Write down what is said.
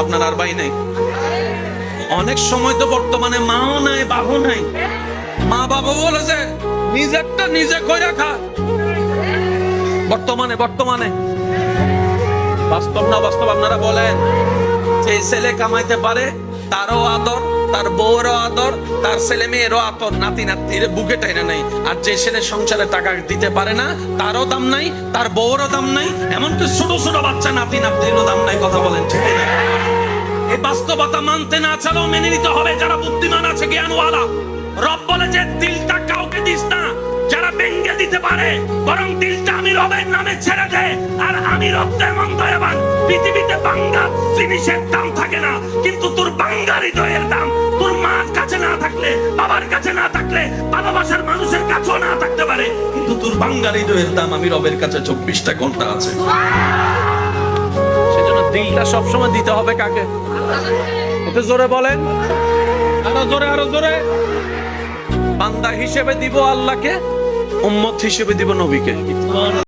আপনার আর ভাই নাই? অনেক সময় তো বর্তমানে মাও নাই, বাবু নাই। মা বাবা বলে যে নিজেরটা নিজে কইরা খা। বর্তমানে বাস্তব না বাস্তব আপনারা বলেন। যে ছেলে কামাইতে পারে তারও আদর, তার বউরও আদর, তার ছেলে মেয়েরও আদর, নাতি নাতির বুকে টাইনা নাই। আর যে ছেলে সংসারে টাকা দিতে পারে না তারও দাম নাই, তার বউরও দাম নাই, এমনকি ছোট ছোট বাচ্চা নাতি নাতিরও দাম নাই। কথা বলেন ঠিক না? এই বাস্তবতা মানতে না চালেও মেনে নিতে হবে যারা বুদ্ধিমান আছে, জ্ঞানওয়ালা। রব বলে যে দিলটা কাউকে দিস না যারা ভেঙে দিতে পারে, বরং দিলটা আমি রবের নামে ছেড়ে দে। আর আমি রব তেমন দয়াবান, পৃথিবীতে বাঙ্গা জিনিসের দাম থাকে না, কিন্তু তোর বাঙ্গা হৃদয়ের দাম তোর মার কাছে না থাকলে, বাবার কাছে না থাকলে, ভালোবাসার মানুষের কাছেও না থাকতে পারে, কিন্তু তোর বাঙ্গা হৃদয়ের দাম আমি রবের কাছে 24টা ঘন্টা আছে। সেজন্য দিলটা সবসময় দিতে হবে কাকে? একটু জোরে বলেন, আরো জোরে। বান্দা হিসেবে দিব আল্লাহকে, উম্মত হিসেবে দিব নবীকে।